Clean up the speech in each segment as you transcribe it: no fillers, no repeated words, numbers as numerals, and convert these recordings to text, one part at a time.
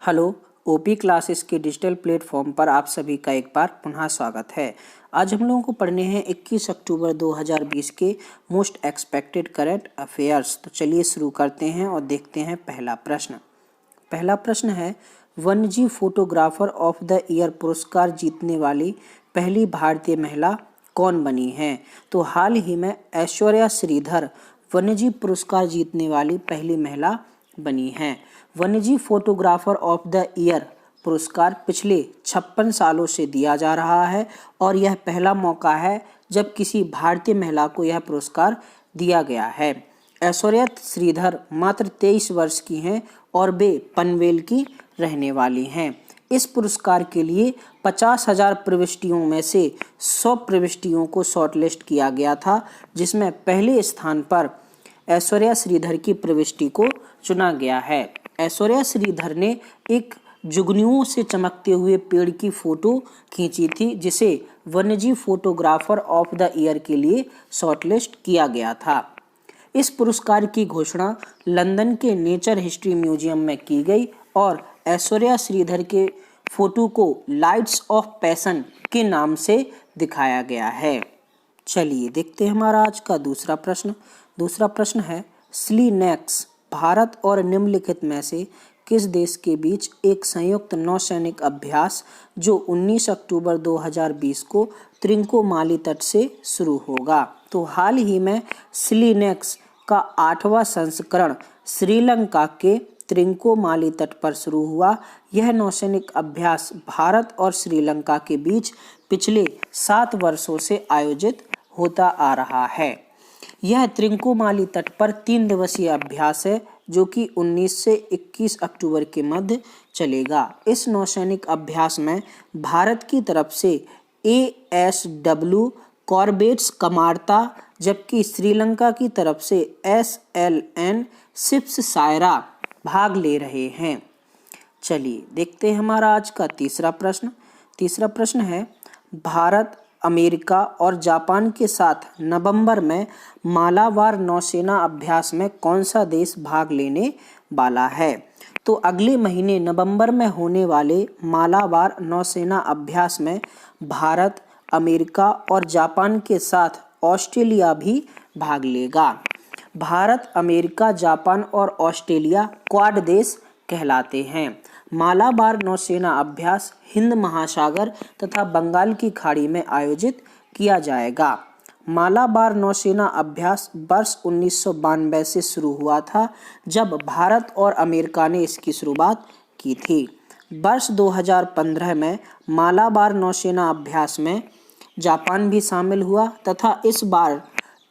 Hello. OP classes के digital platform पर आप सभी का एक बार पुनः स्वागत है। आज हम लोगों को पढ़ने हैं 21 अक्टूबर 2020 के मोस्ट एक्सपेक्टेड करंट अफेयर्स। तो चलिए शुरू करते हैं और देखते हैं पहला प्रश्न है, वन्यजीव फोटोग्राफर ऑफ द ईयर पुरस्कार जीतने वाली पहली भारतीय महिला कौन बनी है? तो हाल ही में ऐश्वर्या श्रीधर वन्यजीव पुरस्कार जीतने वाली पहली महिला बनी हैं। वन्यजीव फोटोग्राफर ऑफ द ईयर पुरस्कार पिछले 56 सालों से दिया जा रहा है और यह पहला मौका है जब किसी भारतीय महिला को यह पुरस्कार दिया गया है। ऐश्वर्या श्रीधर मात्र 23 वर्ष की हैं और वे पनवेल की रहने वाली हैं। इस पुरस्कार के लिए 50,000 प्रविष्टियों में से 100 प्रविष्टियों को शॉर्टलिस्ट किया गया था, जिसमें पहले स्थान पर ऐश्वर्या श्रीधर की प्रविष्टि को चुना गया है। ऐश्वर्या श्रीधर ने एक जुगनुओं से चमकते हुए पेड़ की फोटो खींची थी, जिसे वन्यजीव फोटोग्राफर ऑफ द ईयर के लिए शॉर्टलिस्ट किया गया था। इस पुरस्कार की घोषणा लंदन के नेचर हिस्ट्री म्यूजियम में की गई और ऐश्वर्या श्रीधर के फोटो को लाइट्स ऑफ पैशन के नाम से दिखाया गया है। चलिए देखते हैं हमारा आज का दूसरा प्रश्न है, स्लीनेक्स भारत और निम्नलिखित में से किस देश के बीच एक संयुक्त नौसैनिक अभ्यास जो 19 अक्टूबर 2020 को त्रिंकोमाली तट से शुरू होगा? तो हाल ही में स्लीनेक्स का 8वां संस्करण श्रीलंका के त्रिंकोमाली तट पर शुरू हुआ। यह नौसैनिक अभ्यास भारत और श्रीलंका के बीच पिछले 7 वर्षों से आयोजित होता आ रहा है। यह त्रिंकोमाली तट पर 3 दिवसीय अभ्यास है जो कि 19 से 21 अक्टूबर के मध्य चलेगा। इस नौसैनिक अभ्यास में भारत की तरफ से ASW कॉर्बेट्स कमार्ता, जबकि श्रीलंका की तरफ से SLN शिप्स सायरा भाग ले रहे हैं। चलिए देखते हैं हमारा आज का तीसरा प्रश्न है, भारत, अमेरिका और जापान के साथ नवंबर में मालाबार नौसेना अभ्यास में कौन सा देश भाग लेने वाला है? तो अगले महीने नवंबर में होने वाले मालाबार नौसेना अभ्यास में भारत, अमेरिका और जापान के साथ ऑस्ट्रेलिया भी भाग लेगा। भारत, अमेरिका, जापान और ऑस्ट्रेलिया क्वाड देश कहलाते हैं। मालाबार नौसेना अभ्यास हिंद महासागर तथा बंगाल की खाड़ी में आयोजित किया जाएगा। मालाबार नौसेना अभ्यास वर्ष 1992 से शुरू हुआ था, जब भारत और अमेरिका ने इसकी शुरुआत की थी। वर्ष 2015 में मालाबार नौसेना अभ्यास में जापान भी शामिल हुआ तथा इस बार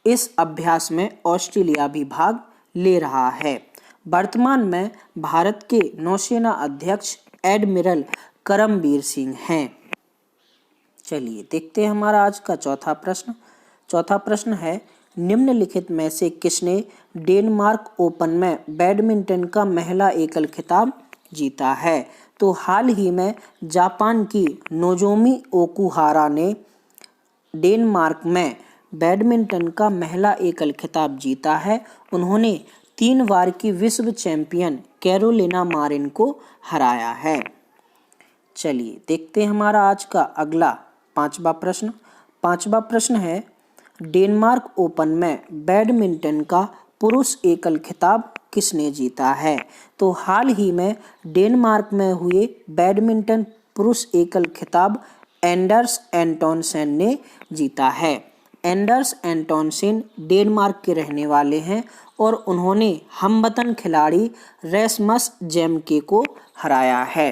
इस अभ्यास में ऑस्ट्रेलिया भी भाग ले रहा है। वर्तमान में भारत के नौसेना अध्यक्ष एडमिरल करमबीर सिंह हैं। चलिए देखते हैं हमारा आज का चौथा प्रश्न है, निम्नलिखित में से किसने डेनमार्क ओपन में बैडमिंटन का महिला एकल खिताब जीता है? तो हाल ही में जापान की नोजोमी ओकुहारा ने डेनमार्क में बैडमिंटन का महिला एकल खिताब जीता है। उन्होंने 3 बार की विश्व चैंपियन कैरोलिना मारिन को हराया है। चलिए देखते हैं हमारा आज का अगला पांचवा प्रश्न है, डेनमार्क ओपन में बैडमिंटन का पुरुष एकल खिताब किसने जीता है? तो हाल ही में डेनमार्क में हुए बैडमिंटन पुरुष एकल खिताब एंडर्स एंटोनसेन ने जीता है। एंडर्स एंटोनसेन डेनमार्क के रहने वाले हैं और उन्होंने हमवतन खिलाड़ी रैसमस जेमके को हराया है।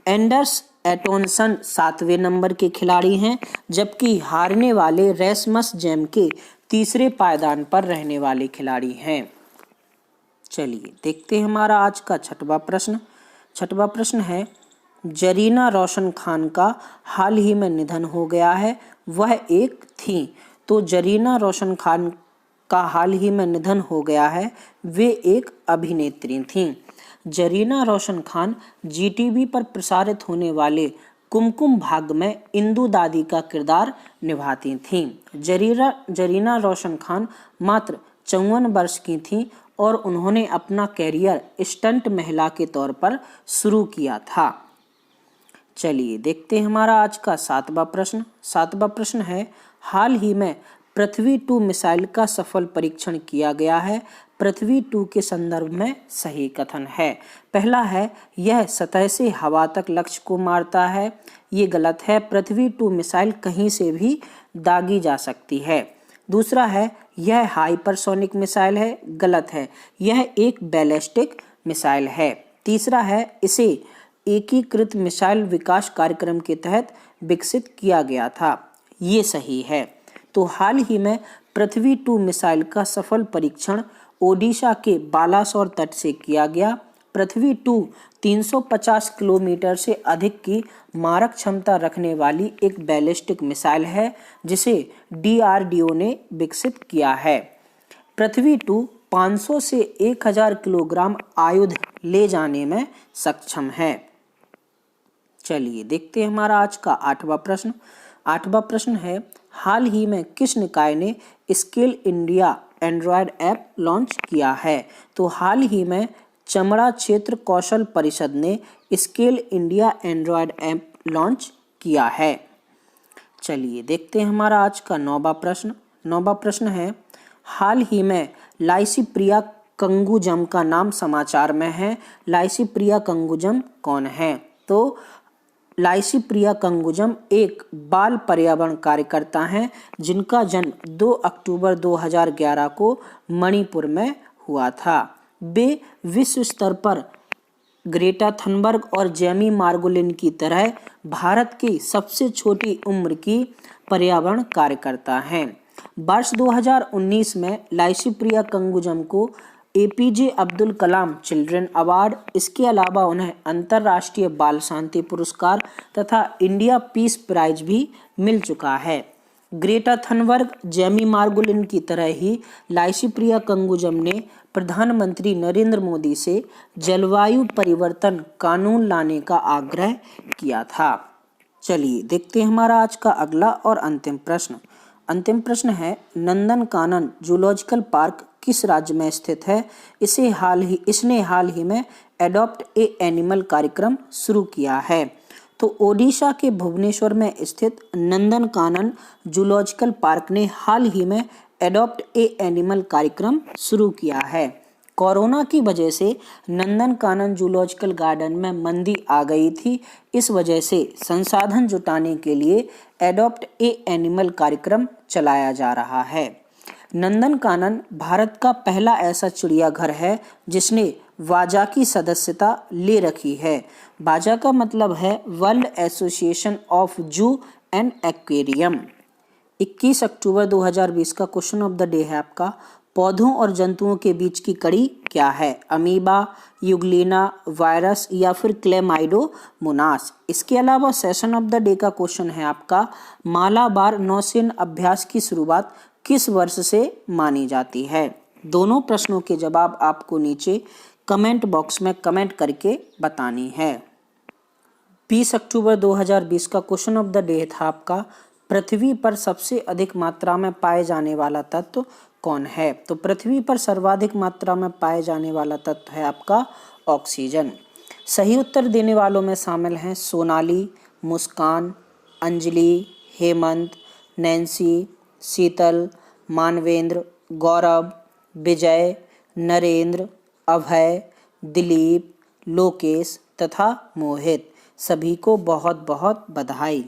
एंडर्स एंटोनसन 7वें नंबर के खिलाड़ी हैं, जबकि हारने वाले रैसमस जेमके 3रे पायदान पर रहने वाले खिलाड़ी हैं। चलिए देखते हैं हमारा आज का छठवां प्रश्न है, जरीना रोशन खान का हाल ही में निधन हो गया है। वह एक थी। तो जरीना रोशन खान का हाल ही में निधन हो गया है। वे एक अभिनेत्री थीं। जरीना रोशन खान GTV पर प्रसारित होने वाले कुमकुम भाग्य में इंदु दादी का किरदार निभाती थीं। जरीना रोशन खान मात्र 54 वर्ष की थीं और उन्होंने अपना कैरियर स्टंट महिला के तौर पर शुरू किया था। चलिए देखते हैं हमारा आज का 7वां प्रश्न। 7वां प्रश्न है, हाल ही में पृथ्वी 2 मिसाइल का सफल परीक्षण किया गया है। पृथ्वी 2 के संदर्भ में सही कथन है। पहला है, यह सतह से हवा तक लक्ष्य को मारता है। ये गलत है। पृथ्वी 2 मिसाइल कहीं से भी दागी जा सकती है। दूसरा है, यह हाइपरसोनिक मिसाइल है। गलत है, यह एक बैलिस्टिक मिसाइल है। तीसरा है, इसे एकीकृत मिसाइल विकास कार्यक्रम के तहत विकसित किया गया था। ये सही है। तो हाल ही में पृथ्वी 2 मिसाइल का सफल परीक्षण ओडिशा के बालासोर तट से किया गया। पृथ्वी 2 350 किलोमीटर से अधिक की मारक क्षमता रखने वाली एक बैलिस्टिक मिसाइल है जिसे DRDO ने विकसित किया है। पृथ्वी 2 500 से 1000 किलोग्राम आयुध ले जाने में सक्षम है। चलिए देखते हैं हमारा आज का 8वां प्रश्न। 8वां प्रश्न है, हाल ही में किस निकाय ने scale India Android app launch किया है? तो हाल ही में चमड़ा क्षेत्र कौशल परिषद ने scale India Android app launch किया है। चलिए देखते हैं हमारा आज का 9वां प्रश्न। 9वां प्रश्न है, हाल ही में लाइसीप्रिया कंगुजम का नाम समाचार में है। लाइसीप्रिया कंगुजम कौन है? तो लाइसीप्रिया कंगुजम एक बाल पर्यावरण कार्यकर्ता हैं जिनका जन्म 2 अक्टूबर 2011 को मणिपुर में हुआ था। वे विश्व स्तर पर ग्रेटा थनबर्ग और जेमी मार्गोलिन की तरह भारत की सबसे छोटी उम्र की पर्यावरण कार्यकर्ता हैं। वर्ष 2019 में लाइसीप्रिया कंगुजम को APJ Abdul Kalam children award, इसके अलावा उन्हें अंतर्राष्ट्रीय बाल शांति पुरस्कार तथा इंडिया पीस प्राइज भी मिल चुका है। ग्रेटा थनबर्ग, जेमी मार्गोलिन की तरह ही लाइसीप्रिया कंगुजम ने प्रधानमंत्री नरेंद्र मोदी से जलवायु परिवर्तन कानून लाने का आग्रह किया था। चलिए देखते हैं हमारा आज का अगला और अंतिम प्रश्न। अंतिम प्रश्न है, नंदनकानन जूलॉजिकल पार्क किस राज्य में स्थित है? इसने हाल ही में एडॉप्ट ए एनिमल कार्यक्रम शुरू किया है। तो ओडिशा के भुवनेश्वर में स्थित नंदनकानन जूलॉजिकल पार्क ने हाल ही में एडॉप्ट ए एनिमल कार्यक्रम शुरू किया है। कोरोना की वजह से नंदनकानन जूलॉजिकल गार्डन में मंदी आ गई थी। इस वजह से संसाधन जुटाने के लिए एडॉप्ट ए एनिमल कार्यक्रम चलाया जा रहा है। नंदनकानन भारत का पहला ऐसा चिड़ियाघर है जिसने वाजा की सदस्यता ले रखी है। वाजा का मतलब है वर्ल्ड एसोसिएशन ऑफ जू एंड एक्वेरियम। 21 अक्टूबर 2020 का क्वेश्चन ऑफ द डे है आपका, पौधों और जंतुओं के बीच की कड़ी क्या है? अमीबा, यूग्लिना, वायरस या फिर क्लेमाइडोमोनास। इसके अलावा सेशन ऑफ द डे का क्वेश्चन है आपका, मालाबार नौसेना अभ्यास की शुरुआत किस वर्ष से मानी जाती है? दोनों प्रश्नों के जवाब आपको नीचे कमेंट बॉक्स में कमेंट करके बतानी है। 20 अक्टूबर 2020 का क्वेश्चन ऑफ द डे था आपका, पृथ्वी पर सबसे अधिक मात्रा में पाए जाने वाला तत्व कौन है? तो पृथ्वी पर सर्वाधिक मात्रा में पाए जाने वाला तत्व है आपका ऑक्सीजन। सही उत्तर देने वालों में शामिल हैं सोनाली, मुस्कान, अंजलि, हेमंत, नैन्सी, शीतल, मानवेंद्र, गौरव, विजय, नरेंद्र, अभय, दिलीप, लोकेश तथा मोहित। सभी को बहुत बहुत बधाई।